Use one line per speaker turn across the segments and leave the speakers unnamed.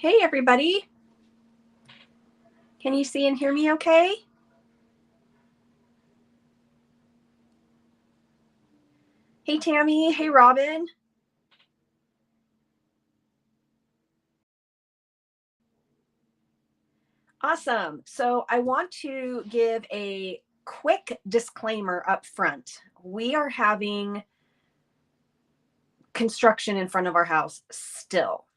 Hey, everybody. Can you see and hear me okay? Hey, Tammy. Hey, Robin. Awesome. So I want to give a quick disclaimer up front. We are having construction in front of our house still.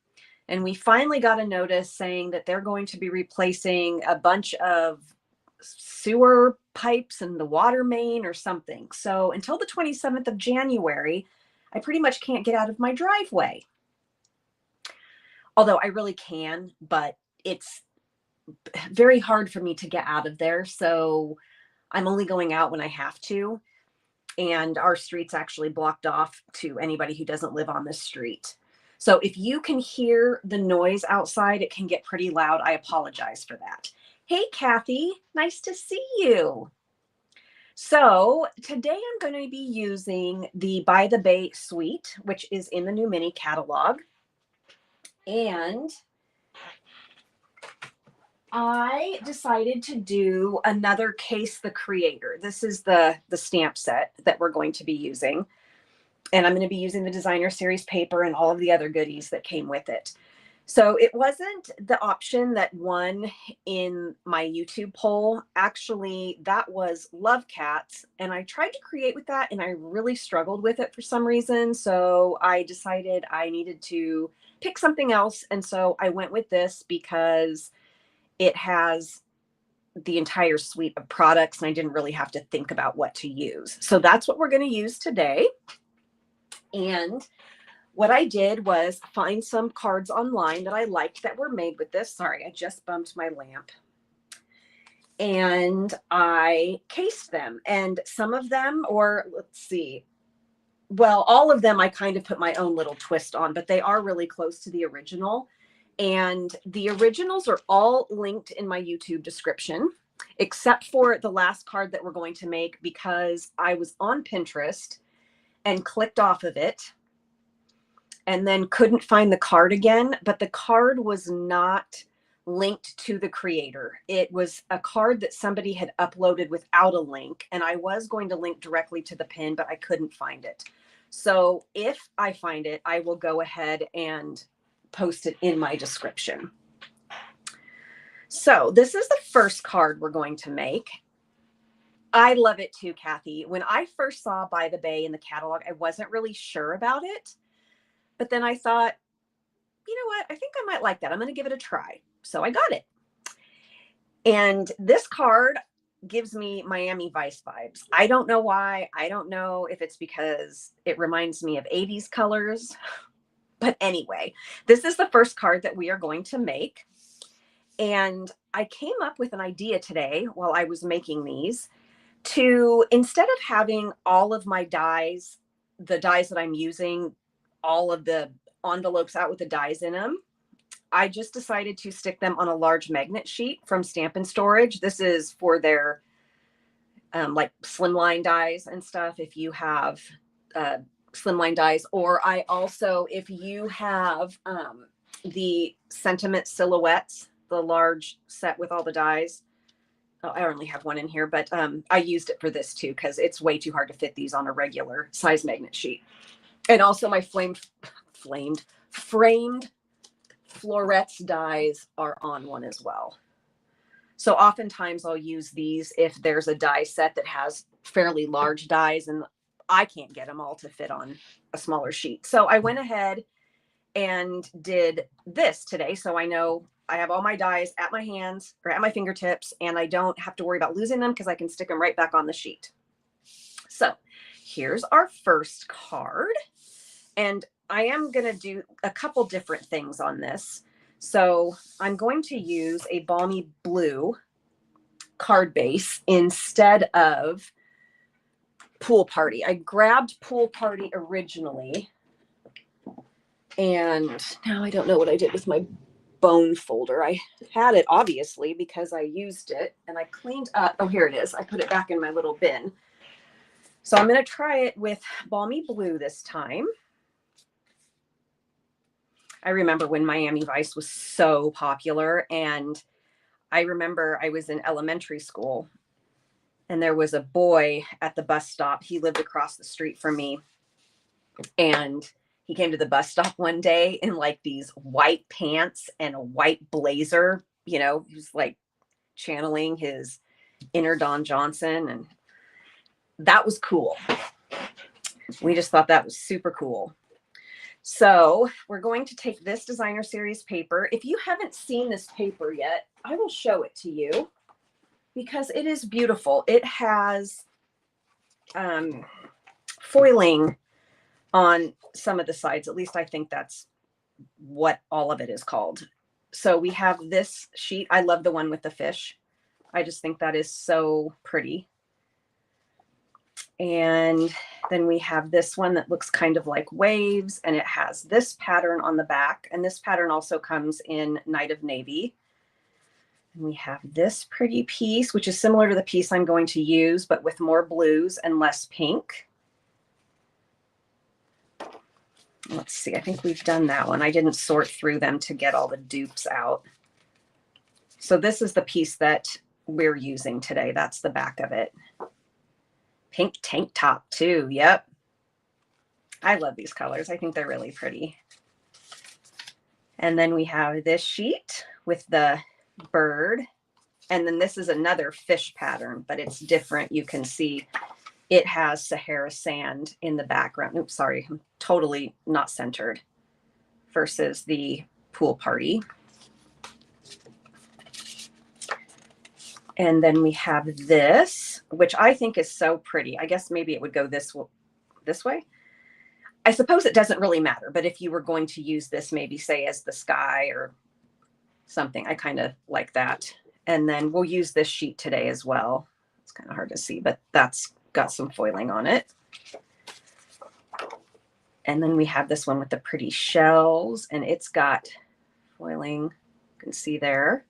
And we finally got a notice saying that they're going to be replacing a bunch of sewer pipes in the water main or something. So until the 27th of January, I pretty much can't get out of my driveway. Although I really can, but it's very hard for me to get out of there. So I'm only going out when I have to. And our street's actually blocked off to anybody who doesn't live on this street. So if you can hear the noise outside, it can get pretty loud. I apologize for that. Hey, Kathy, nice to see you. So today I'm going to be using the By the Bay suite, which is in the new mini catalog. And I decided to do another Case the Creator. This is the stamp set that we're going to be using. And I'm going to be using the designer series paper and all of the other goodies that came with it. So it wasn't the option that won in my YouTube poll. Actually, that was Love Cats. And I tried to create with that and I really struggled with it for some reason. So I decided I needed to pick something else. And so I went with this because it has the entire suite of products and I didn't really have to think about what to use. So that's what we're going to use today. And what I did was find some cards online that I liked that were made with this. Sorry, I just bumped my lamp. And I cased them. And some of them, or let's see, well, all of them I kind of put my own little twist on, but they are really close to the original. And the originals are all linked in my YouTube description, except for the last card that we're going to make because I was on Pinterest and clicked off of it and then couldn't find the card again. But the card was not linked to the creator. It was a card that somebody had uploaded without a link. And I was going to link directly to the pin, but I couldn't find it. So if I find it, I will go ahead and post it in my description. So this is the first card we're going to make. I love it too, Kathy. When I first saw By the Bay in the catalog, I wasn't really sure about it. But then I thought, you know what? I think I might like that. I'm going to give it a try. So I got it. And this card gives me Miami Vice vibes. I don't know why. I don't know if it's because it reminds me of 80s colors. But anyway, this is the first card that we are going to make. And I came up with an idea today while I was making these to, instead of having all of my dies, the dies that I'm using, all of the envelopes out with the dies in them, I just decided to stick them on a large magnet sheet from Stampin' Storage. This is for their like slimline dies and stuff. If you have slimline dies, or I also, if you have the Sentiment Silhouettes, the large set with all the dies. Oh, I only have one in here, but I used it for this too because it's way too hard to fit these on a regular size magnet sheet. And also my framed florets dies are on one as well. So oftentimes I'll use these if there's a die set that has fairly large dies and I can't get them all to fit on a smaller sheet. So I went ahead and did this today. So I know I have all my dies at my hands or at my fingertips, and I don't have to worry about losing them because I can stick them right back on the sheet. So here's our first card. And I am going to do a couple different things on this. So I'm going to use a Balmy Blue card base instead of Pool Party. I grabbed Pool Party originally, and now I don't know what I did with my bone folder. I had it obviously because I used it and I cleaned up. Oh, here it is. I put it back in my little bin. So I'm going to try it with Balmy Blue this time. I remember when Miami Vice was so popular, and I remember I was in elementary school and there was a boy at the bus stop. He lived across the street from me, and he came to the bus stop one day in like these white pants and a white blazer. You know, he was like channeling his inner Don Johnson, and that was cool. We just thought that was super cool. So we're going to take this designer series paper. If you haven't seen this paper yet, I will show it to you because it is beautiful. It has foiling on some of the sides. At least I think that's what all of it is called. So we have this sheet. I love the one with the fish. I just think that is so pretty. And then we have this one that looks kind of like waves, and it has this pattern on the back. And this pattern also comes in Night of Navy. And we have this pretty piece, which is similar to the piece I'm going to use, but with more blues and less pink. Let's see, I think we've done that one. I didn't sort through them to get all the dupes out. So this is the piece that we're using today. That's the back of it. Pink tank top too. Yep. I love these colors. I think they're really pretty. And then we have this sheet with the bird. And then this is another fish pattern, but it's different. You can see it has Sahara sand in the background. Oops, sorry. I'm totally not centered versus the pool party. And then we have this, which I think is so pretty. I guess maybe it would go this way. I suppose it doesn't really matter, but if you were going to use this, maybe say as the sky or something, I kind of like that. And then we'll use this sheet today as well. It's kind of hard to see, but that's got some foiling on it. And then we have this one with the pretty shells, and it's got foiling. You can see there.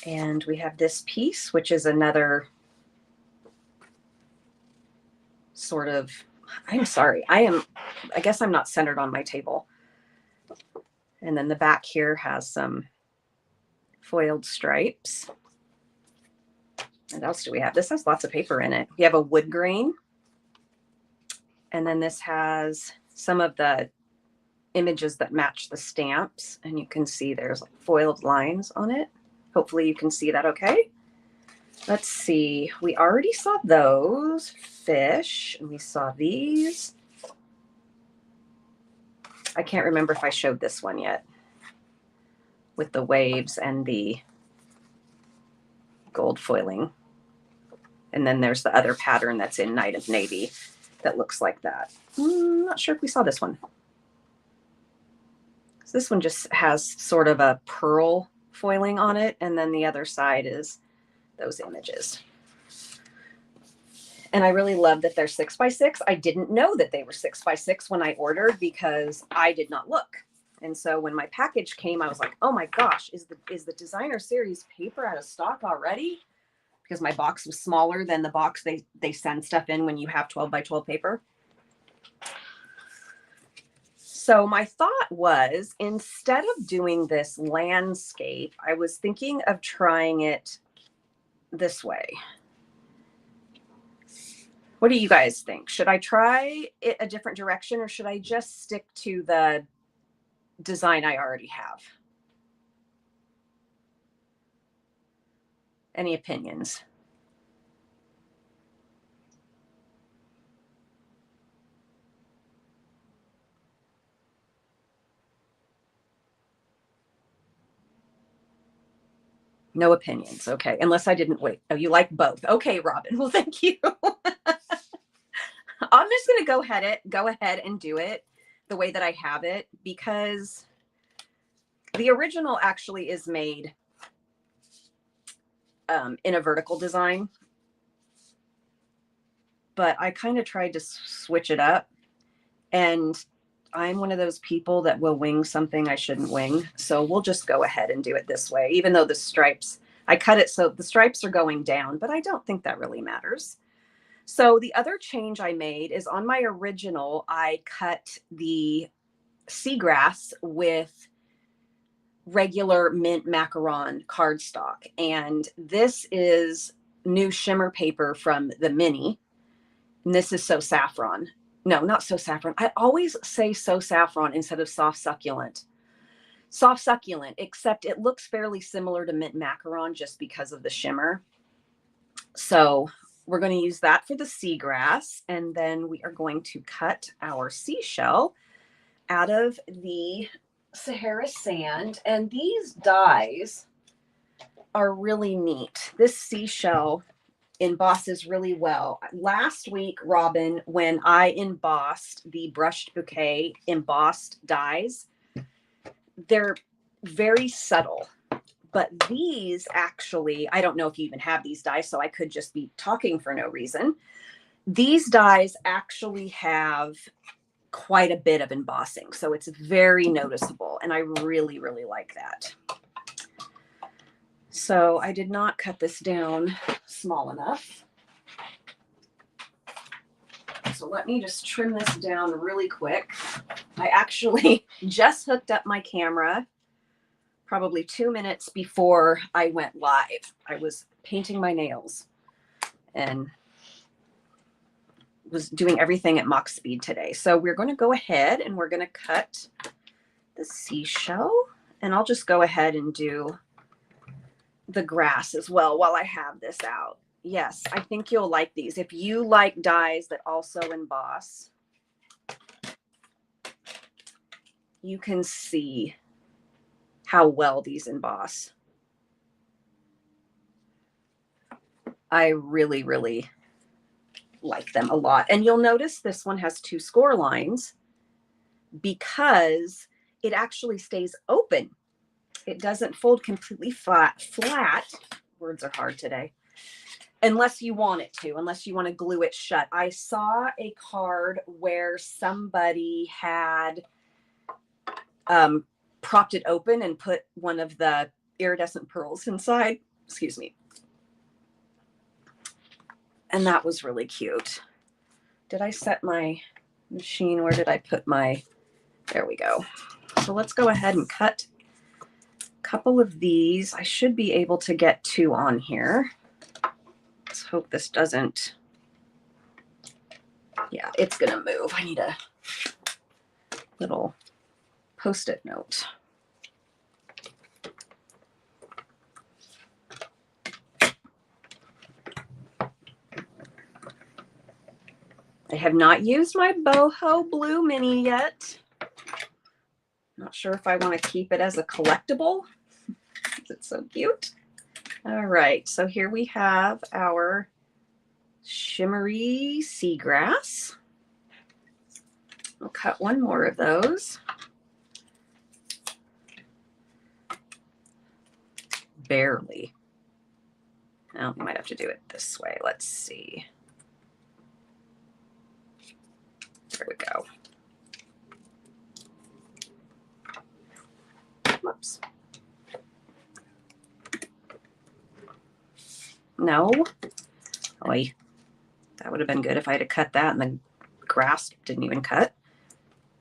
And we have this piece, which is another sort of, I'm sorry, I guess I'm not centered on my table. And then the back here has some foiled stripes. What else do we have? This has lots of paper in it. We have a wood grain. And then this has some of the images that match the stamps. And you can see there's like foiled lines on it. Hopefully you can see that okay. Let's see. We already saw those fish, and we saw these. I can't remember if I showed this one yet with the waves and the gold foiling. And then there's the other pattern that's in Night of Navy that looks like that. I'm not sure if we saw this one. So this one just has sort of a pearl foiling on it, and then the other side is those images. And I really love that they're 6x6. I didn't know that they were 6x6 when I ordered because I did not look. And so when my package came, I was like, oh my gosh, is the designer series paper out of stock already? Because my box was smaller than the box they send stuff in when you have 12x12 paper. So my thought was, instead of doing this landscape, I was thinking of trying it this way. What do you guys think? Should I try it a different direction, or should I just stick to the design I already have? Any opinions? No opinions. Okay. Unless I didn't wait. Oh, you like both. Okay, Robin. Well, thank you. I'm just going to go ahead and do it the way that I have it, because the original actually is made in a vertical design, but I kind of tried to switch it up, and I'm one of those people that will wing something I shouldn't wing. So we'll just go ahead and do it this way, even though the stripes, I cut it so the stripes are going down, but I don't think that really matters. So the other change I made is on my original, I cut the seagrass with regular mint macaron cardstock. And this is new shimmer paper from the mini. And this is So Saffron. No, not So Saffron. I always say So Saffron instead of Soft Succulent. Soft Succulent, except it looks fairly similar to mint macaron just because of the shimmer. So we're going to use that for the seagrass. And then we are going to cut our seashell out of the Sahara sand. And these dies are really neat. This seashell embosses really well. Last week, Robin, when I embossed the brushed bouquet embossed dies, they're very subtle. But these actually, I don't know if you even have these dies, so I could just be talking for no reason. These dies actually have quite a bit of embossing, so it's very noticeable, and I really, really like that. So I did not cut this down small enough. So let me just trim this down really quick. I actually just hooked up my camera probably 2 minutes before I went live. I was painting my nails and was doing everything at Mach speed today. So we're going to go ahead and we're going to cut the seashell, and I'll just go ahead and do the grass as well while I have this out. Yes, I think you'll like these. If you like dies that also emboss, you can see how well these emboss. I really, really like them a lot. And you'll notice this one has 2 score lines because it actually stays open. It doesn't fold completely flat. Words are hard today. Unless you want it to, unless you want to glue it shut. I saw a card where somebody had propped it open and put one of the iridescent pearls inside. Excuse me. And that was really cute. Did I set my machine? Where did I put my, there we go. So let's go ahead and cut a couple of these. I should be able to get 2 on here. Let's hope this doesn't, yeah, it's gonna move. I need a little Post-it note. I have not used my boho blue mini yet. Not sure if I want to keep it as a collectible. It's so cute. All right, so here we have our shimmery seagrass. We'll cut one more of those. Barely. Now we might have to do it this way. Let's see. There we go. Whoops. No. Oy. That would have been good if I had cut that and the grass didn't even cut.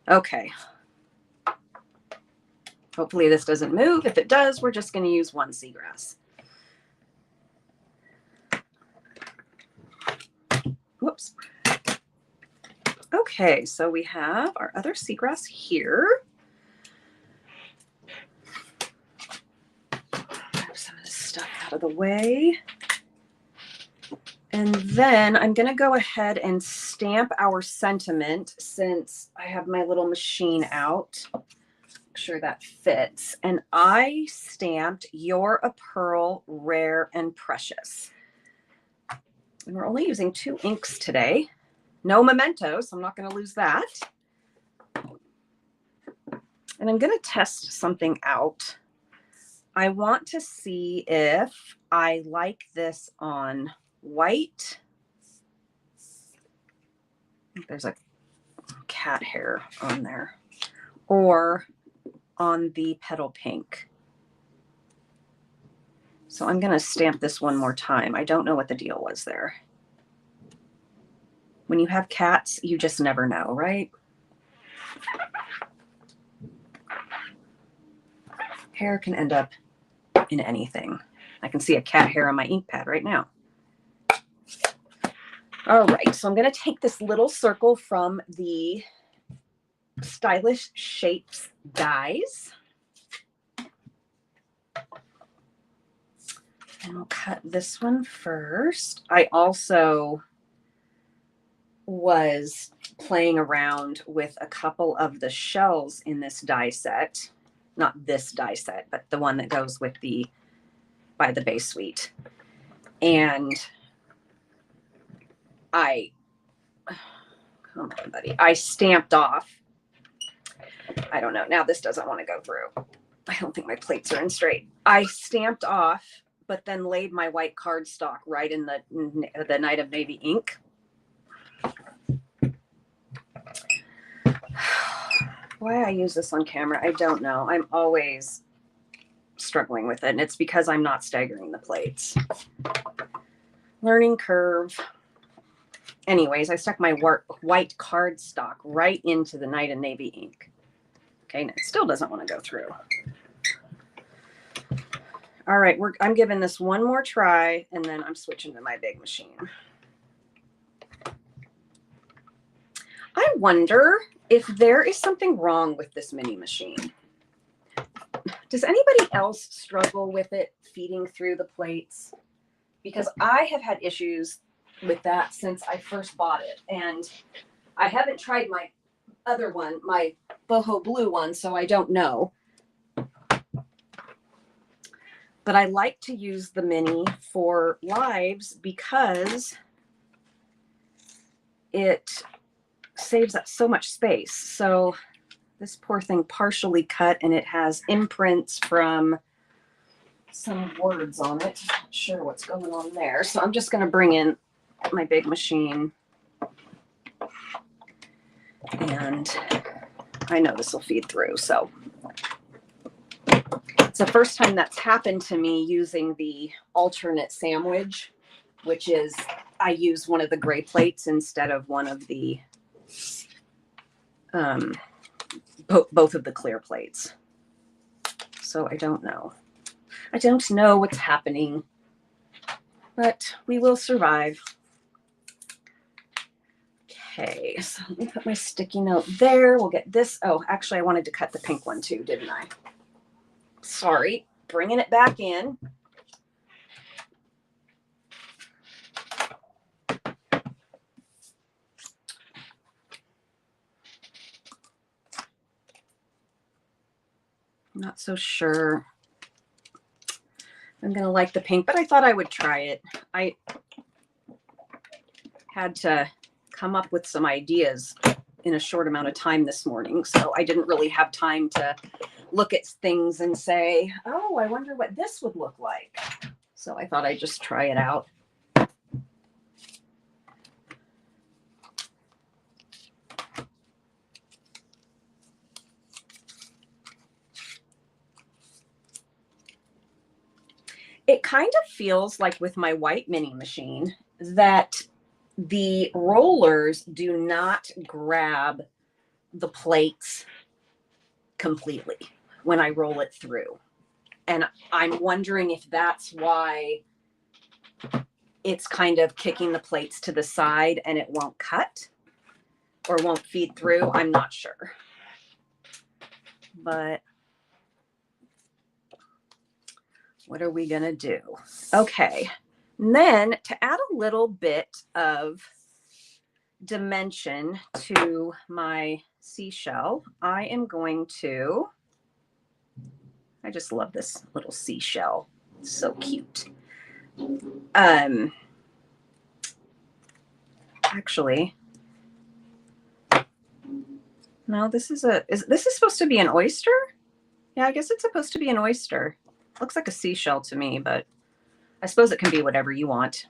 Okay. Hopefully this doesn't move. If it does, we're just going to use one seagrass. Whoops. Okay, so we have our other seagrass here. Move some of this stuff out of the way. And then I'm going to go ahead and stamp our sentiment since I have my little machine out. Make sure that fits. And I stamped "You're a Pearl, Rare and Precious." And we're only using 2 inks today. No mementos, so I'm not going to lose that. And I'm going to test something out. I want to see if I like this on white. There's a cat hair on there. Or on the petal pink. So I'm going to stamp this one more time. I don't know what the deal was there. When you have cats, you just never know, right? Hair can end up in anything. I can see a cat hair on my ink pad right now. All right, so I'm going to take this little circle from the Stylish Shapes dies. And I'll cut this one first. I also was playing around with a couple of the shells in this die set. Not this die set, but the one that goes with the By the Bay suite. And come on, buddy. I stamped off. I don't know. Now this doesn't want to go through. I don't think my plates are in straight. I stamped off, but then laid my white cardstock right in the Night of Navy ink. Why I use this on camera, I don't know. I'm always struggling with it, and it's because I'm not staggering the plates. Learning curve. Anyways, I stuck my white cardstock right into the Night of Navy ink. Okay, and it still doesn't want to go through. All right, I'm giving this one more try, and then I'm switching to my big machine. I wonder if there is something wrong with this mini machine. Does anybody else struggle with it feeding through the plates? Because I have had issues with that since I first bought it. And I haven't tried my other one, my boho blue one, so I don't know. But I like to use the mini for lives because it saves up so much space. So this poor thing partially cut, and it has imprints from some words on it. Not sure what's going on there. So I'm just going to bring in my big machine. And I know this will feed through. So it's the first time that's happened to me using the alternate sandwich, which is I use one of the gray plates instead of one of the both of the clear plates. So I don't know. I don't know what's happening, but we will survive. Okay, so let me put my sticky note there. We'll get this. Oh, actually, I wanted to cut the pink one too, didn't I? Sorry, bringing it back in. I'm not so sure I'm going to like the pink, but I thought I would try it. I had to come up with some ideas in a short amount of time this morning, so I didn't really have time to look at things and say, oh, I wonder what this would look like. So I thought I'd just try it out. It kind of feels like with my white mini machine that the rollers do not grab the plates completely when I roll it through. And I'm wondering if that's why it's kind of kicking the plates to the side and it won't cut or won't feed through. I'm not sure. But what are we going to do? Okay. And then to add a little bit of dimension to my seashell, I am going to, I just love this little seashell. It's so cute. Actually, no, this is supposed to be an oyster? Yeah, I guess it's supposed to be an oyster. Looks like a seashell to me, but I suppose it can be whatever you want.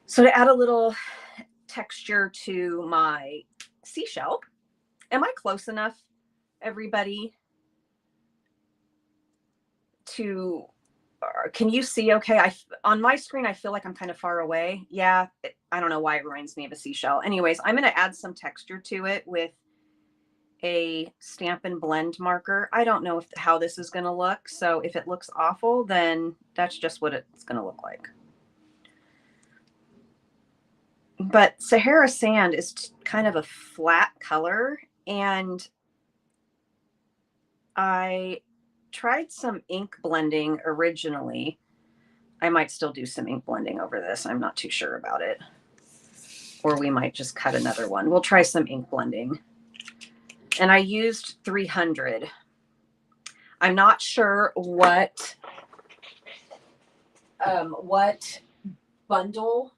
So to add a little texture to my seashell, am I close enough, everybody, to, can you see okay? On my screen, I feel like I'm kind of far away. Yeah, I don't know why it reminds me of a seashell. Anyways, I'm going to add some texture to it with a Stampin' Blend marker. I don't know how this is going to look. So if it looks awful, then that's just what it's going to look like. But Sahara sand is kind of a flat color, and I tried some ink blending originally. I might still do some ink blending over this. I'm not too sure about it. Or we might just cut another one. We'll try some ink blending. And I used 300. I'm not sure what bundle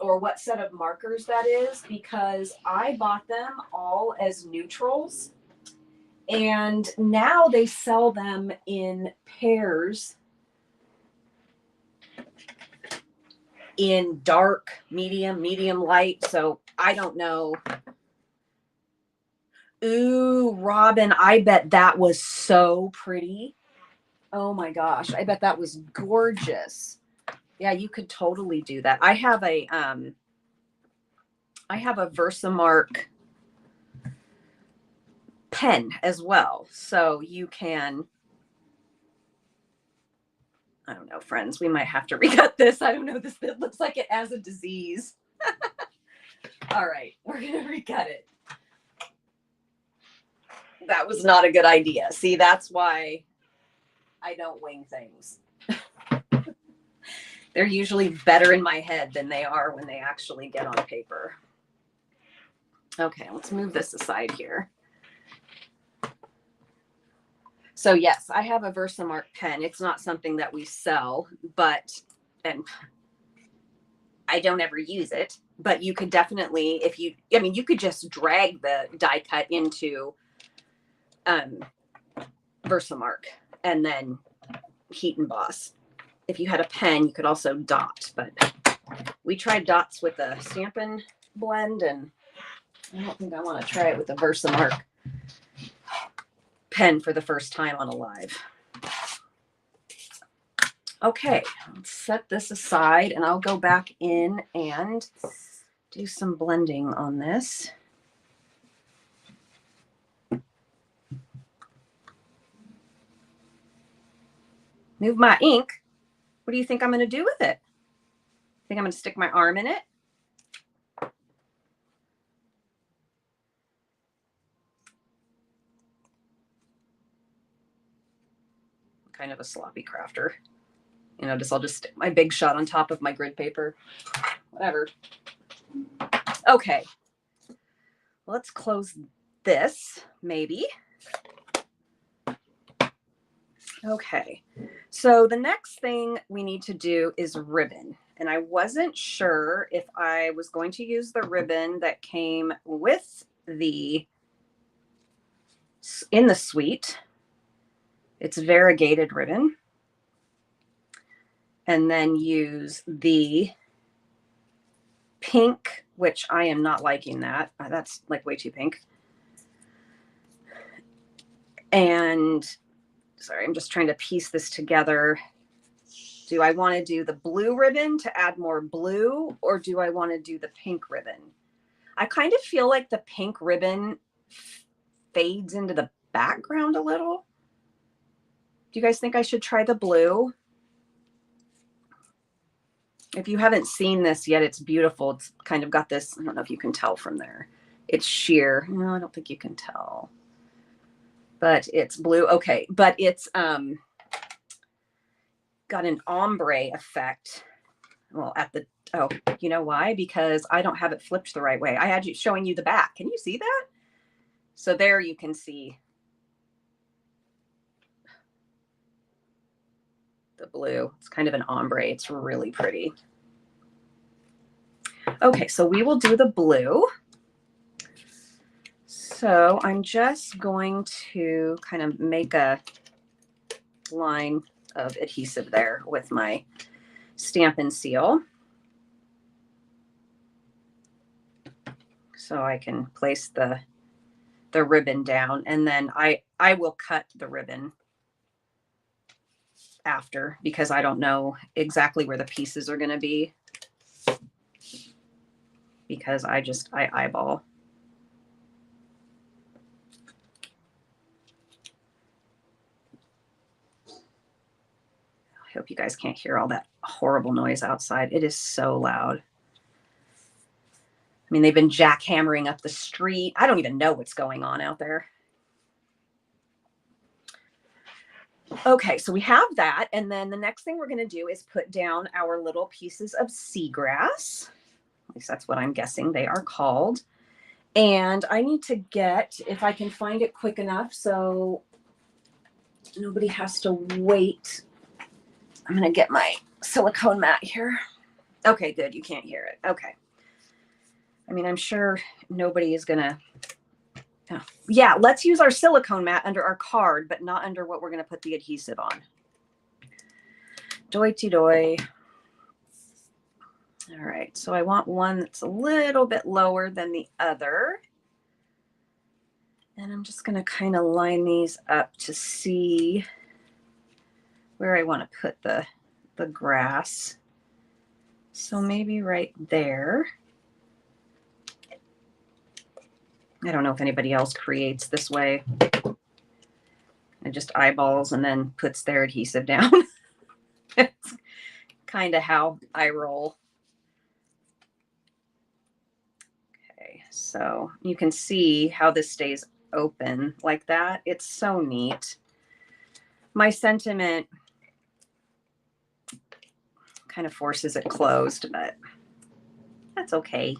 or what set of markers that is, because I bought them all as neutrals. And now they sell them in pairs in dark, medium light. So I don't know. Ooh, Robin, I bet that was so pretty. Oh my gosh, I bet that was gorgeous. Yeah, you could totally do that. I have a Versamark pen as well. So you can, I don't know, friends, we might have to recut this. I don't know, this it looks like it has a disease. All right, we're going to recut it. That was not a good idea. See, that's why I don't wing things. They're usually better in my head than they are when they actually get on paper. Okay, let's move this aside here. So yes, I have a Versamark pen. It's not something that we sell, and I don't ever use it, but you could definitely, you could just drag the die cut into Versamark and then heat emboss. If you had a pen, you could also dot, but we tried dots with a Stampin' Blend, and I don't think I want to try it with a Versamark pen for the first time on a live. Okay, let's set this aside, and I'll go back in and do some blending on this. Move my ink. What do you think I'm going to do with it? Think I'm going to stick my arm in it? I'm kind of a sloppy crafter. I'll just stick my big shot on top of my grid paper. Whatever. Okay. Let's close this, maybe. Okay, so the next thing we need to do is ribbon. And I wasn't sure if I was going to use the ribbon that came with in the suite. It's variegated ribbon. And then use the pink, which I am not liking that. That's like way too pink. And sorry, I'm just trying to piece this together. Do I want to do the blue ribbon to add more blue, or do I want to do the pink ribbon? I kind of feel like the pink ribbon fades into the background a little. Do you guys think I should try the blue? If you haven't seen this yet, it's beautiful. It's kind of got this, I don't know if you can tell from there. It's sheer. No, I don't think you can tell. But it's blue. Okay, but it's got an ombre effect. Well, you know why? Because I don't have it flipped the right way. I had you showing you the back. Can you see that? So there you can see the blue. It's kind of an ombre. It's really pretty. Okay, so we will do the blue. So I'm just going to kind of make a line of adhesive there with my Stampin' Seal. So I can place the ribbon down, and then I will cut the ribbon after, because I don't know exactly where the pieces are going to be. because I eyeball. I hope you guys can't hear all that horrible noise outside. It is so loud. I mean, they've been jackhammering up the street. I don't even know what's going on out there. Okay, so we have that. And then the next thing we're going to do is put down our little pieces of seagrass. At least that's what I'm guessing they are called. And I need to get, if I can find it quick enough so nobody has to wait. I'm going to get my silicone mat here. Okay, good. You can't hear it. Okay. I mean, I'm sure nobody is going to. Yeah, let's use our silicone mat under our card, but not under what we're going to put the adhesive on. Doity-doy. All right, so I want one that's a little bit lower than the other. And I'm just going to kind of line these up to see where I want to put the grass. So maybe right there. I don't know if anybody else creates this way. It just eyeballs and then puts their adhesive down. It's kind of how I roll. Okay, so you can see how this stays open like that. It's so neat. My sentiment kind of forces it closed, but that's okay.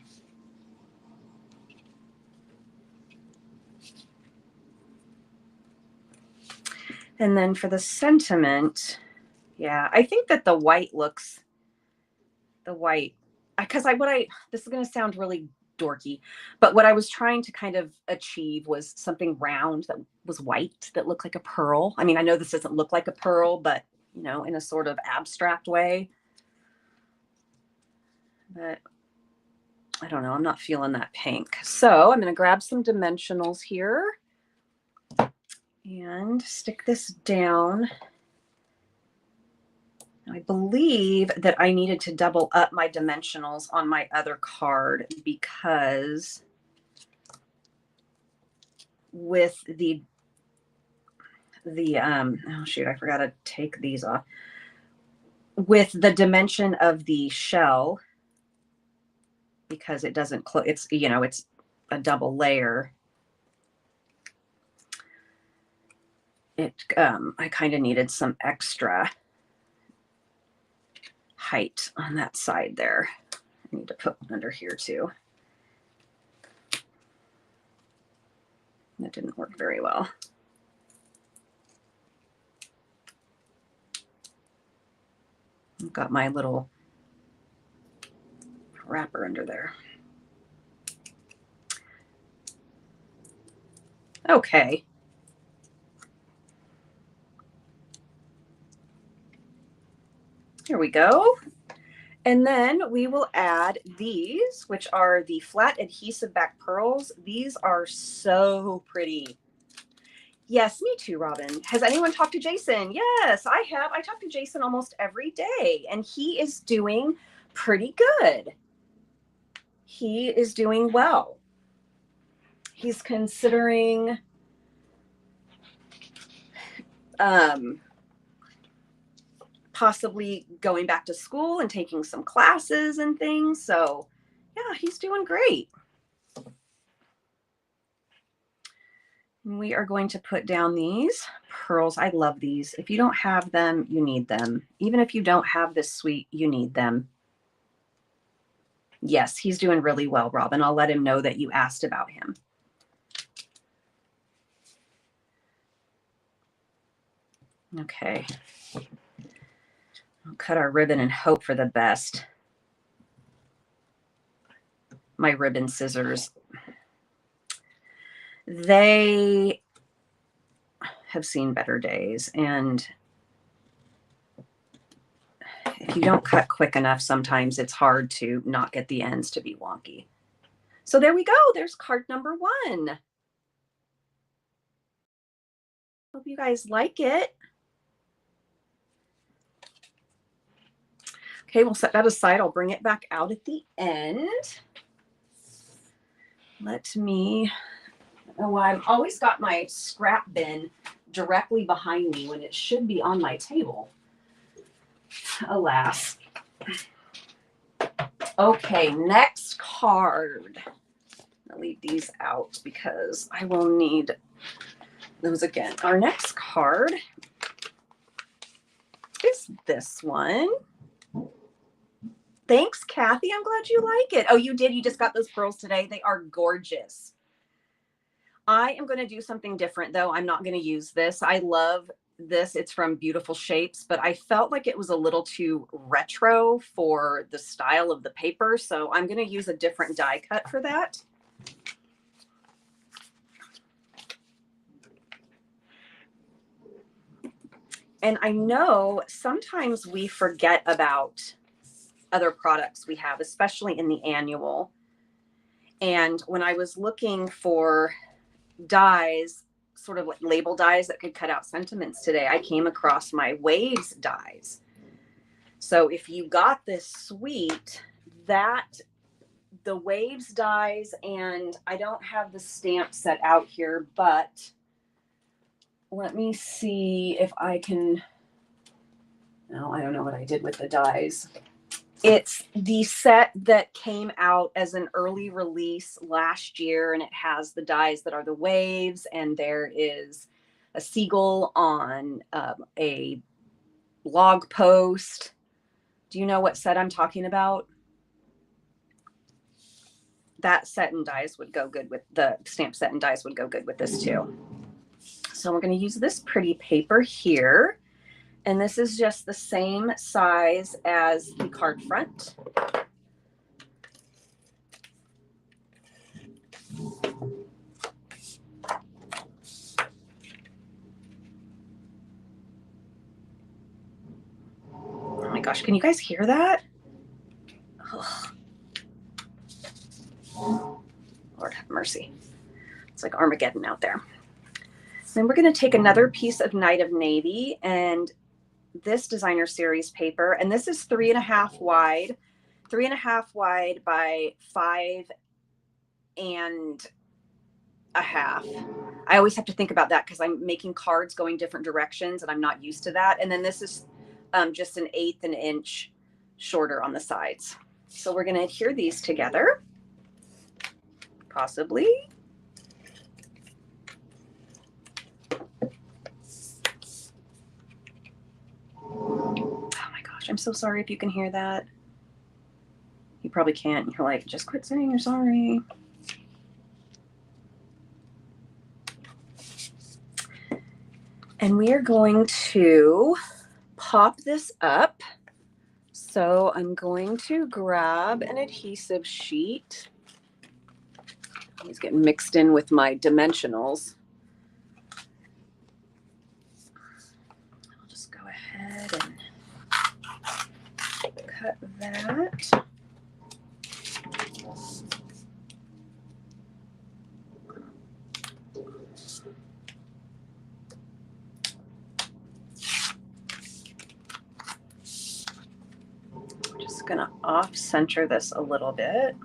And then for the sentiment, yeah, I think that the white looks, because this is going to sound really dorky, but what I was trying to kind of achieve was something round that was white, that looked like a pearl. I mean, I know this doesn't look like a pearl, but, you know, in a sort of abstract way. But I don't know, I'm not feeling that pink. So I'm going to grab some dimensionals here and stick this down. I believe that I needed to double up my dimensionals on my other card because with the oh shoot, I forgot to take these off. With the dimension of the shell, because it doesn't close, it's, you know, it's a double layer. I kind of needed some extra height on that side there. I need to put one under here too. That didn't work very well. I've got my little wrapper under there. Okay. Here we go. And then we will add these, which are the flat adhesive back pearls. These are so pretty. Yes, me too, Robin. Has anyone talked to Jason? Yes, I have. I talk to Jason almost every day, and he is doing pretty good. He is doing well. He's considering possibly going back to school and taking some classes and things. So yeah, he's doing great. We are going to put down these pearls. I love these. If you don't have them, you need them. Even if you don't have this suite, you need them. Yes, he's doing really well, Robin. I'll let him know that you asked about him. Okay. I'll cut our ribbon and hope for the best. My ribbon scissors. They have seen better days, and if you don't cut quick enough, sometimes it's hard to not get the ends to be wonky. So there we go. There's card number 1. Hope you guys like it. Okay, we'll set that aside. I'll bring it back out at the end. let me, oh, I've always got my scrap bin directly behind me when it should be on my table. Alas. Okay, next card. I'll leave these out because I will need those again. Our next card is this one. Thanks, Kathy. I'm glad you like it. Oh, you did? You just got those pearls today? They are gorgeous. I am going to do something different, though. I'm not going to use this. I love this. It's from Beautiful Shapes, but I felt like it was a little too retro for the style of the paper, so I'm going to use a different die cut for that. And I know sometimes we forget about other products we have, especially in the annual. And when I was looking for dies, sort of like label dies that could cut out sentiments today, I came across my Waves dies. So if you got this suite, that the Waves dies, and I don't have the stamp set out here, but let me see if I can, no, I don't know what I did with the dies. It's the set that came out as an early release last year, and it has the dies that are the waves, and there is a seagull on a log post. Do you know what set I'm talking about? That set and dies would go good with the stamp set, and dies would go good with this too. So we're going to use this pretty paper here. And this is just the same size as the card front. Oh my gosh, can you guys hear that? Ugh. Lord have mercy. It's like Armageddon out there. Then we're going to take another piece of Night of Navy and this designer series paper, and this is 3.5 wide, 3.5 wide by 5.5. I always have to think about that because I'm making cards going different directions and I'm not used to that. And then this is just 1/8 an inch shorter on the sides. So we're going to adhere these together, possibly. I'm so sorry if you can hear that. You probably can't. You're like, just quit saying you're sorry. And we are going to pop this up. So I'm going to grab an adhesive sheet. It's getting mixed in with my dimensionals. I'll just go ahead and cut that. I'm just going to off center this a little bit.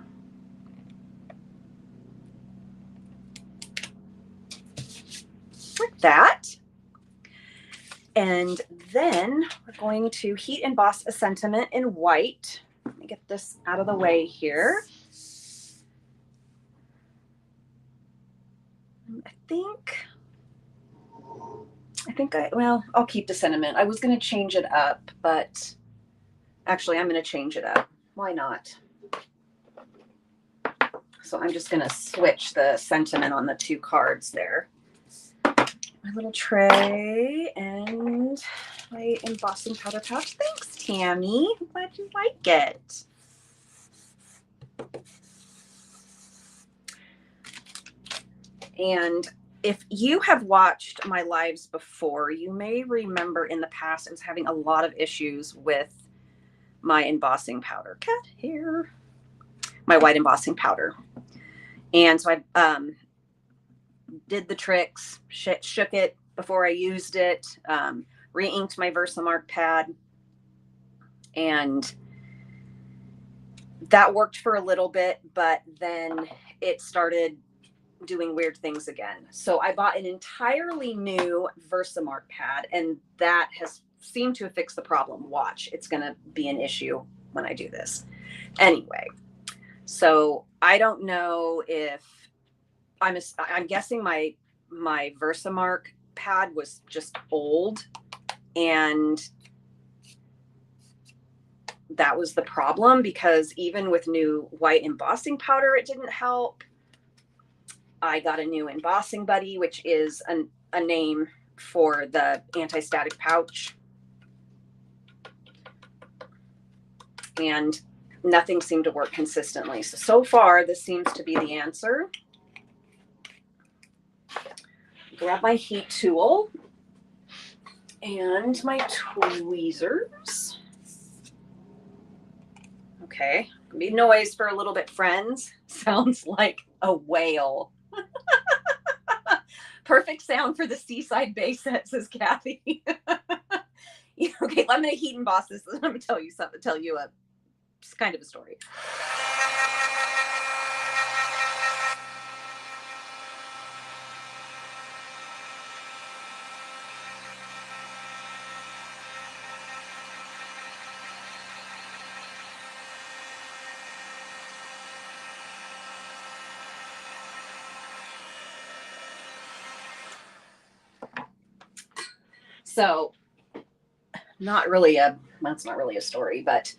Like that. And then we're going to heat emboss a sentiment in white. Let me get this out of the way here. Well, I'll keep the sentiment. I was going to change it up, but actually I'm going to change it up. Why not? So I'm just going to switch the sentiment on the two cards there. My little tray and my embossing powder pouch. Thanks, Tammy. I'm glad you like it. And if you have watched my lives before, you may remember in the past I was having a lot of issues with my embossing powder. Cat here. My white embossing powder. And so I did the tricks, shook it before I used it, re-inked my Versamark pad, and that worked for a little bit, but then it started doing weird things again. So I bought an entirely new Versamark pad, and that has seemed to fix the problem. Watch, it's going to be an issue when I do this. Anyway, so I don't know if I'm guessing my Versamark pad was just old, and that was the problem, because even with new white embossing powder, it didn't help. I got a new embossing buddy, which is a name for the anti-static pouch. And nothing seemed to work consistently. So far, this seems to be the answer. Grab my heat tool and my tweezers. Okay, be noise for a little bit, friends. Sounds like a whale. Perfect sound for the seaside bay set, says Kathy. Okay, I'm going to heat emboss this. I'm going to tell you something. Tell you a kind of a story. So, that's not really a story, but,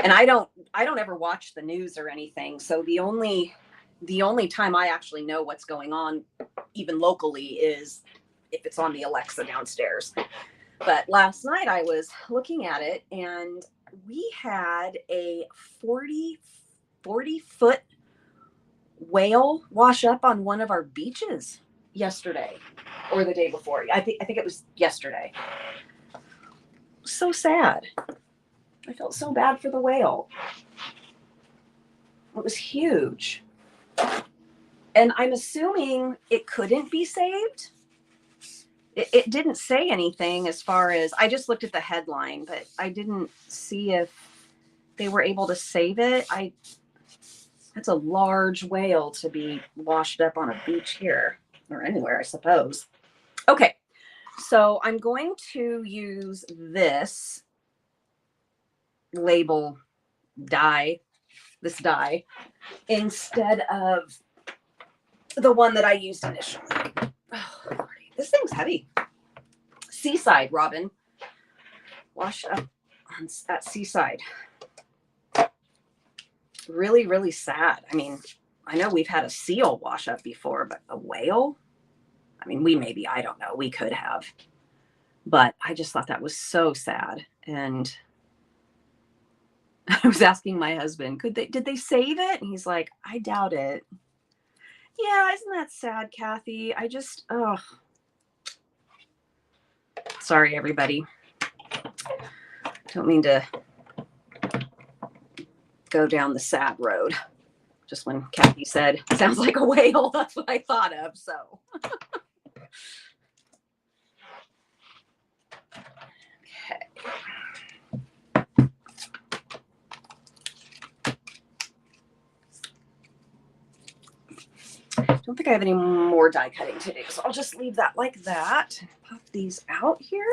and I don't ever watch the news or anything. So the only time I actually know what's going on, even locally, is if it's on the Alexa downstairs. But last night I was looking at it, and we had a 40 foot whale wash up on one of our beaches yesterday, or the day before. I think it was yesterday. So sad. I felt so bad for the whale. It was huge. And I'm assuming it couldn't be saved. It didn't say anything as far as, I just looked at the headline, but I didn't see if they were able to save it. That's a large whale to be washed up on a beach here, or anywhere, I suppose. Okay, so I'm going to use this label die, instead of the one that I used initially. Oh, Lordy, this thing's heavy. Seaside, Robin. Washed up at Seaside. Really, really sad. I mean, I know we've had a seal wash up before, but a whale? I mean, I don't know, we could have. But I just thought that was so sad. And I was asking my husband, did they save it? And he's like, I doubt it. Yeah, isn't that sad, Kathy? Sorry, everybody. Don't mean to go down the sad road. Just when Kathy said, sounds like a whale, that's what I thought of, so. Okay. I don't think I have any more die cutting to do, so I'll just leave that like that. Pop these out here.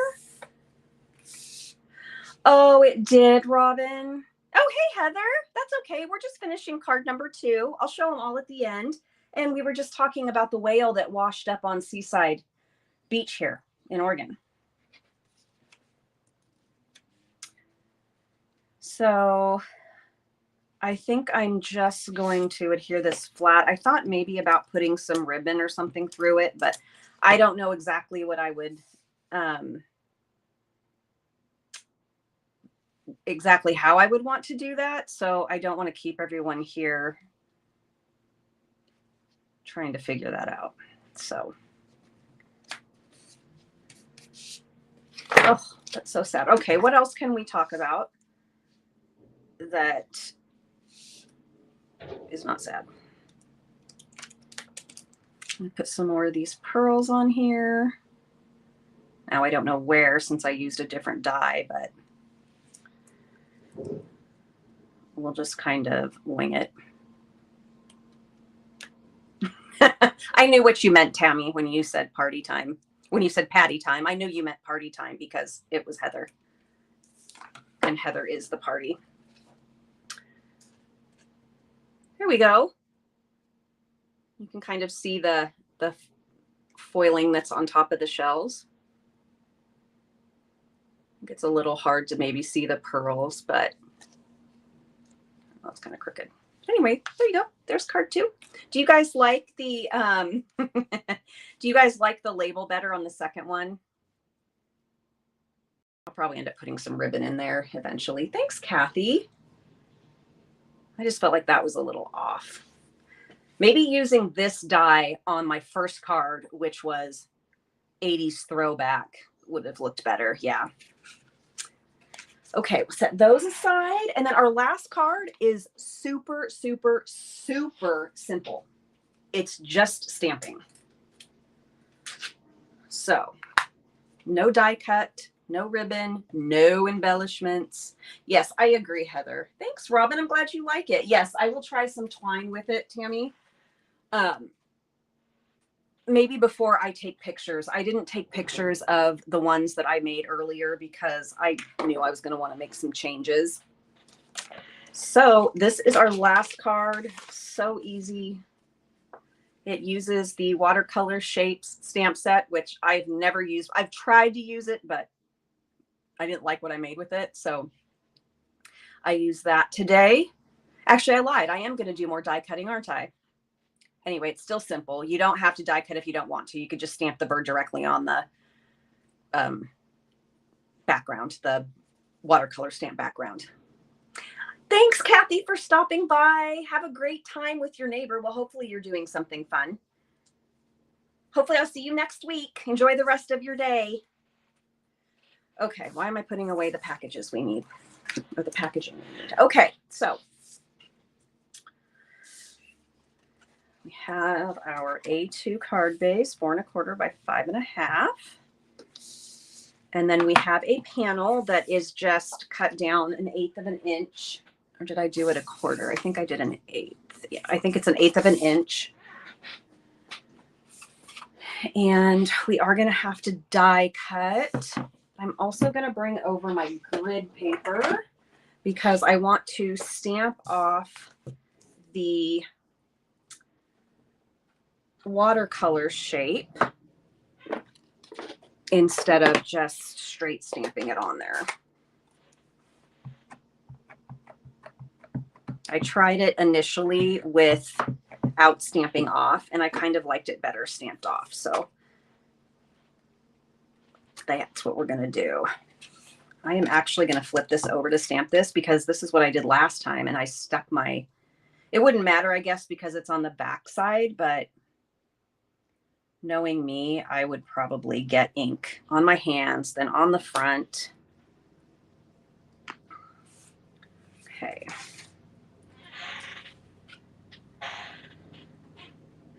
Oh, it did, Robin. Oh, hey, Heather. That's okay. We're just finishing card number 2. I'll show them all at the end. And we were just talking about the whale that washed up on Seaside Beach here in Oregon. So I think I'm just going to adhere this flat. I thought maybe about putting some ribbon or something through it, but I don't know exactly what I would, exactly how I would want to do that. So I don't want to keep everyone here trying to figure that out. So, oh, that's so sad. Okay, what else can we talk about that is not sad? I'm gonna put some more of these pearls on here. Now I don't know where, since I used a different die, but we'll just kind of wing it. I knew what you meant, Tammy, when you said party time. When you said patty time, I knew you meant party time because it was Heather. And Heather is the party. Here we go. You can kind of see the foiling that's on top of the shells. I think it's a little hard to maybe see the pearls, but oh, it's kind of crooked. Anyway, there you go. There's card 2. Do you guys like the do you guys like the label better on the second one? I'll probably end up putting some ribbon in there eventually. Thanks, Kathy. I just felt like that was a little off. Maybe using this die on my first card, which was 80s throwback, would have looked better. Yeah. Okay, we'll set those aside. And then our last card is super, super, super simple. It's just stamping. So no die cut, no ribbon, no embellishments. Yes, I agree, Heather. Thanks, Robin. I'm glad you like it. Yes, I will try some twine with it, Tammy. Maybe before I take pictures. I didn't take pictures of the ones that I made earlier because I knew I was going to want to make some changes. So this is our last card. So easy. It uses the watercolor shapes stamp set, which I've never used. I've tried to use it, but I didn't like what I made with it. So I use that today. Actually, I lied. I am going to do more die cutting, aren't I? Anyway, it's still simple. You don't have to die cut if you don't want to. You could just stamp the bird directly on the background, the watercolor stamp background. Thanks, Kathy, for stopping by. Have a great time with your neighbor. Well, hopefully you're doing something fun. Hopefully I'll see you next week. Enjoy the rest of your day. Okay, why am I putting away the packages we need? Or the packaging we need? Okay, so we have our A2 card base, 4 1/4 by 5 1/2. And then we have a panel that is just cut down 1/8 of an inch. Or did I do it 1/4? I think I did 1/8. Yeah, I think it's 1/8 of an inch. And we are going to have to die cut. I'm also going to bring over my grid paper because I want to stamp off the watercolor shape instead of just straight stamping it on there. I tried it initially without stamping off, and I kind of liked it better stamped off. So that's what we're going to do. I am actually going to flip this over to stamp this because this is what I did last time, and I stuck my, it wouldn't matter, I guess, because it's on the back side, but knowing me, I would probably get ink on my hands, then on the front. Okay.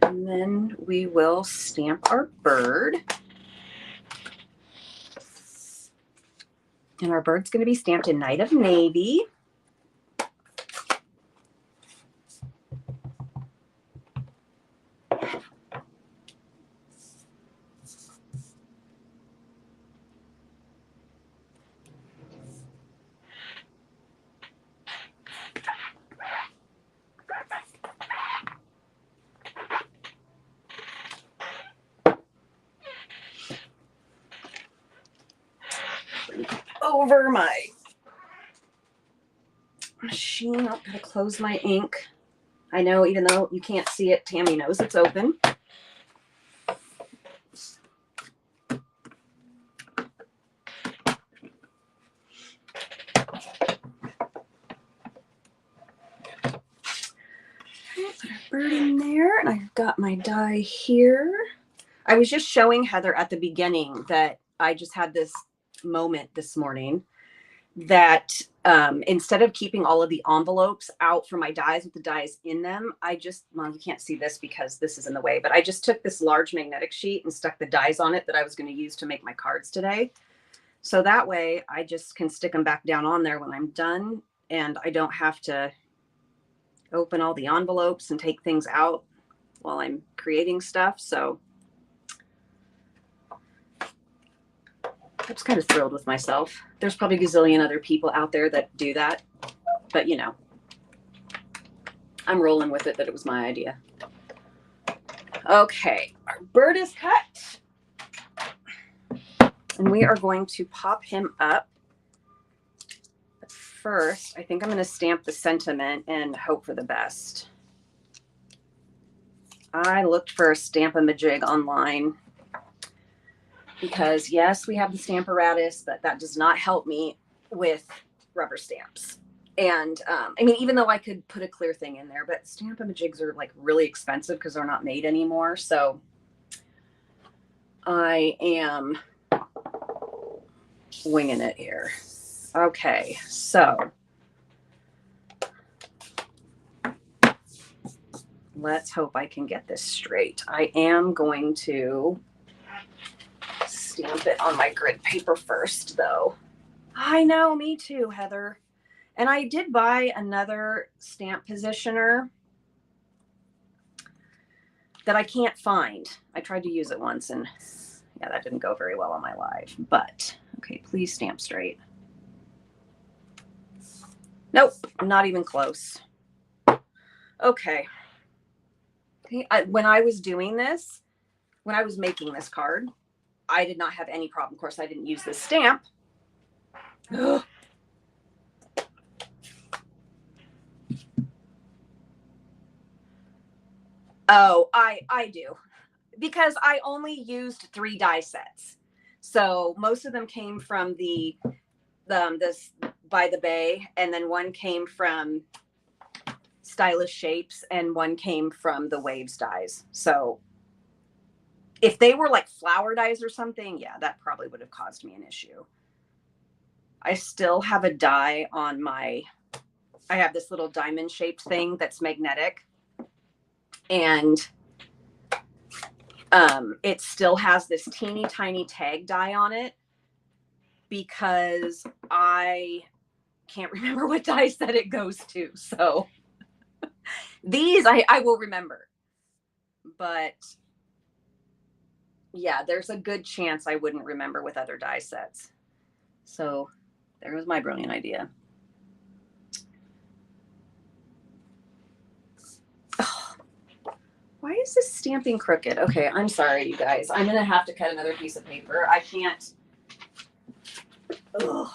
And then we will stamp our bird. And our bird's going to be stamped in Night of Navy. Over my machine. I'm going to close my ink. I know, even though you can't see it, Tammy knows it's open. Put our bird in there, and I've got my die here. I was just showing Heather at the beginning that I just had this moment this morning that instead of keeping all of the envelopes out for my dies with the dies in them, I just, well, you can't see this because this is in the way, but I just took this large magnetic sheet and stuck the dies on it that I was going to use to make my cards today. So that way I just can stick them back down on there when I'm done, and I don't have to open all the envelopes and take things out. while I'm creating stuff. So I'm just kind of thrilled with myself. There's probably a gazillion other people out there that do that, but you know, I'm rolling with it that it was my idea. Okay, our bird is cut. And we are going to pop him up. But first, I think I'm going to stamp the sentiment and hope for the best. I looked for a Stampin' online because, yes, we have the Stamparatus, but that does not help me with rubber stamps. And I mean, even though I could put a clear thing in there, but Stampin' are like really expensive because they're not made anymore. So I am winging it here. Okay, so let's hope I can get this straight. I am going to stamp it on my grid paper first, though. I know, me too, Heather. And I did buy another stamp positioner that I can't find. I tried to use it once, and yeah, that didn't go very well on my live. But, okay, please stamp straight. Nope, not even close. Okay. When I was doing this, when I was making this card, I did not have any problem. Of course, I didn't use this stamp. Ugh. Oh, I do. Because I only used 3 die sets. So most of them came from this By the Bay, and then one came from Stylish Shapes, and one came from the Waves dies. So if they were like flower dies or something, yeah, that probably would have caused me an issue. I still have a die on I have this little diamond shaped thing that's magnetic, and it still has this teeny tiny tag die on it because I can't remember what die set it goes to. So these I will remember, but yeah, there's a good chance I wouldn't remember with other die sets. So there was my brilliant idea. Oh, why is this stamping crooked? Okay, I'm sorry, you guys. I'm going to have to cut another piece of paper. I can't. Ugh,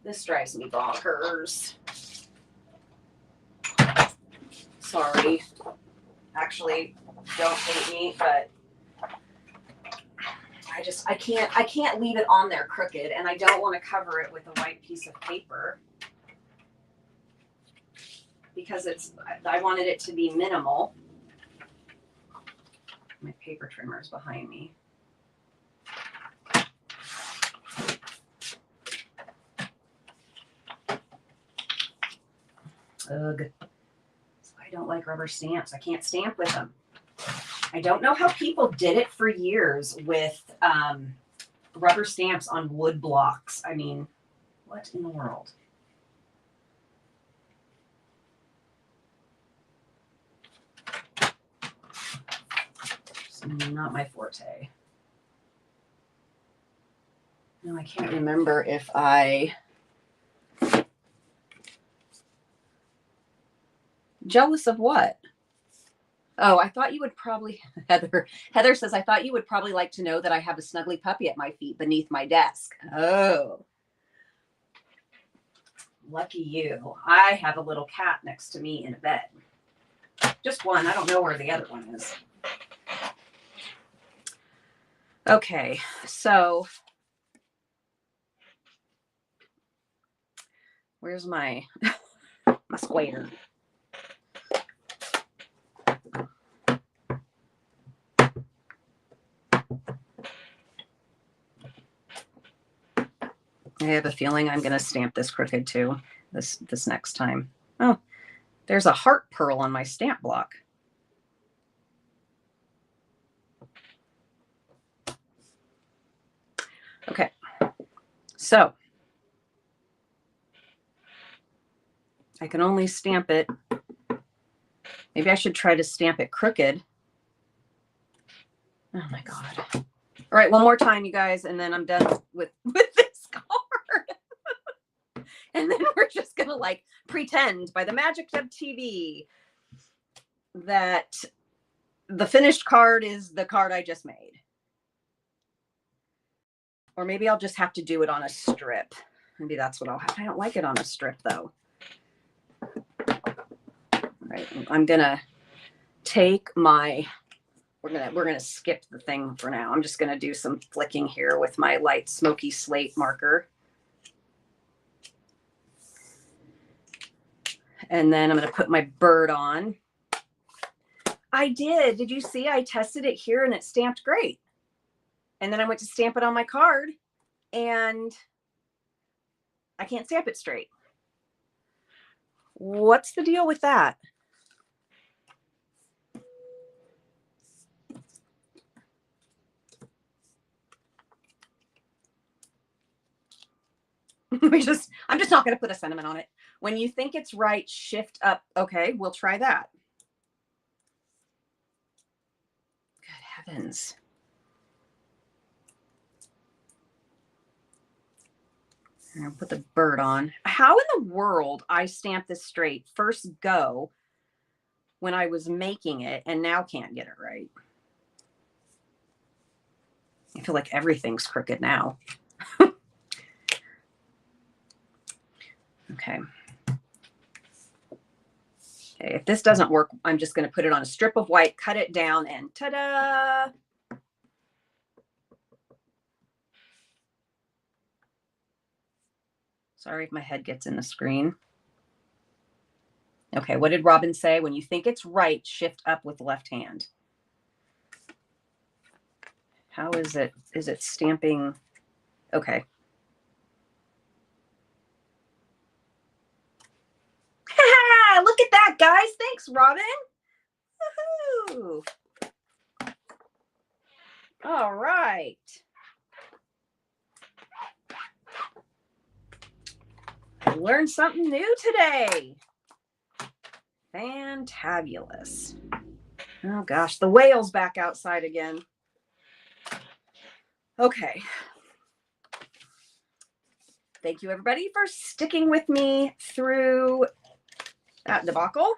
this drives me bonkers. Sorry. Actually, don't hate me, but I can't leave it on there crooked, and I don't want to cover it with a white piece of paper because I wanted it to be minimal. My paper trimmer is behind me. Ugh. So I don't like rubber stamps. I can't stamp with them. I don't know how people did it for years with rubber stamps on wood blocks. I mean, what in the world? It's not my forte. No, I can't remember if jealous of what? Oh, I thought you would probably, Heather says, I thought you would probably like to know that I have a snuggly puppy at my feet beneath my desk. Oh, lucky you. I have a little cat next to me in a bed. Just one. I don't know where the other one is. Okay, so where's my square? I have a feeling I'm going to stamp this crooked too this next time. Oh, there's a heart pearl on my stamp block. Okay, so I can only stamp it. Maybe I should try to stamp it crooked Oh my God. All right, one more time, you guys, and then I'm done with this card. And then we're just gonna like pretend by the magic of TV that the finished card is the card I just made. Or maybe I'll just have to do it on a strip. Maybe that's what I'll have. I don't like it on a strip though. All right, I'm gonna take my, we're gonna skip the thing for now. I'm just gonna do some flicking here with my light smoky slate marker. And then I'm gonna put my bird on. I did. Did you see? I tested it here and it stamped great. And then I went to stamp it on my card and I can't stamp it straight. What's the deal with that? I'm just not going to put a sentiment on it. When you think it's right, shift up. Okay, we'll try that. Good heavens. And I'll put the bird on. How in the world I stamped this straight first go when I was making it and now can't get it right? I feel like everything's crooked now. Okay. Okay, if this doesn't work, I'm just going to put it on a strip of white, cut it down, and ta-da! Sorry if my head gets in the screen. Okay, what did Robin say? When you think it's right, shift up with the left hand. How is it? Is it stamping? Okay. Look at that, guys. Thanks, Robin. Woohoo. All right. I learned something new today. Fantabulous. Oh gosh, the whale's back outside again. Okay. Thank you, everybody, for sticking with me through that debacle.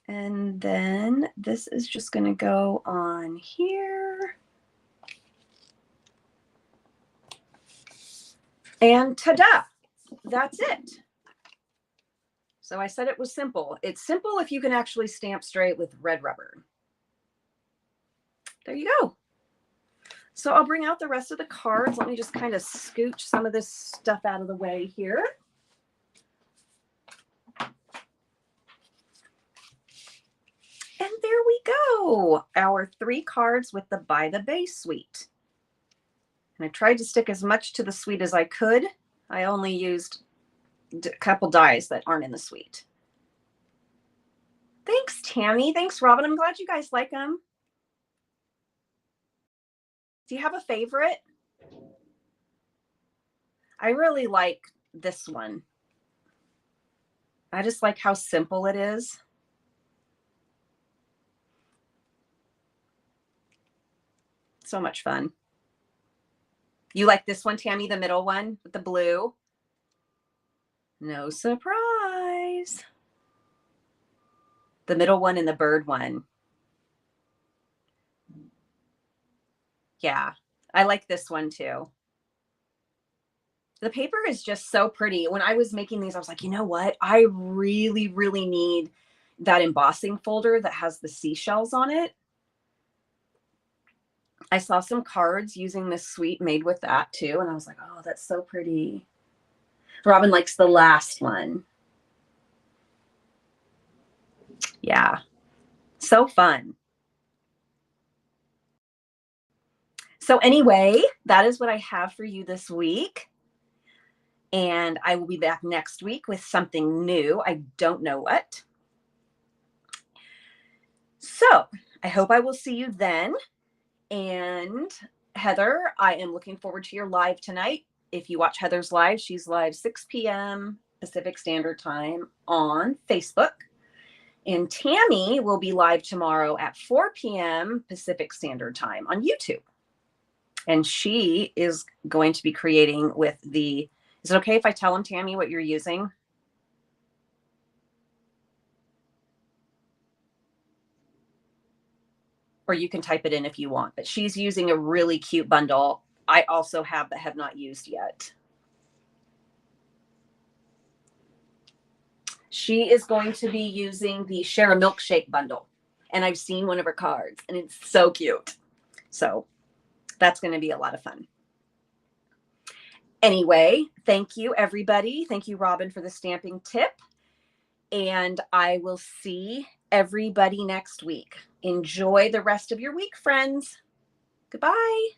And then this is just going to go on here. And ta-da! That's it. So I said it was simple. It's simple if you can actually stamp straight with red rubber. There you go. So I'll bring out the rest of the cards. Let me just kind of scooch some of this stuff out of the way here. And there we go. Our 3 cards with the By the Bay suite. And I tried to stick as much to the suite as I could. I only used a couple dies that aren't in the suite. Thanks, Tammy. Thanks, Robin. I'm glad you guys like them. Do you have a favorite? I really like this one. I just like how simple it is. So much fun. You like this one, Tammy, the middle one with the blue? No surprise. The middle one and the bird one. Yeah, I like this one too. The paper is just so pretty. When I was making these, I was like, you know what? I really, really need that embossing folder that has the seashells on it. I saw some cards using this suite made with that too. And I was like, oh, that's so pretty. Robin likes the last one. Yeah, so fun. So anyway, that is what I have for you this week. And I will be back next week with something new. I don't know what. So I hope I will see you then. And Heather, I am looking forward to your live tonight. If you watch Heather's live, she's live 6 p.m. Pacific Standard Time on Facebook. And Tammy will be live tomorrow at 4 p.m. Pacific Standard Time on YouTube. And she is going to be creating with the, is it okay if I tell them, Tammy, what you're using? Or you can type it in if you want, but she's using a really cute bundle. I also have but have not used yet. She is going to be using the Share a Milkshake bundle. And I've seen one of her cards and it's so cute. So that's going to be a lot of fun. Anyway, thank you, everybody. Thank you, Robin, for the stamping tip. And I will see everybody next week. Enjoy the rest of your week, friends. Goodbye.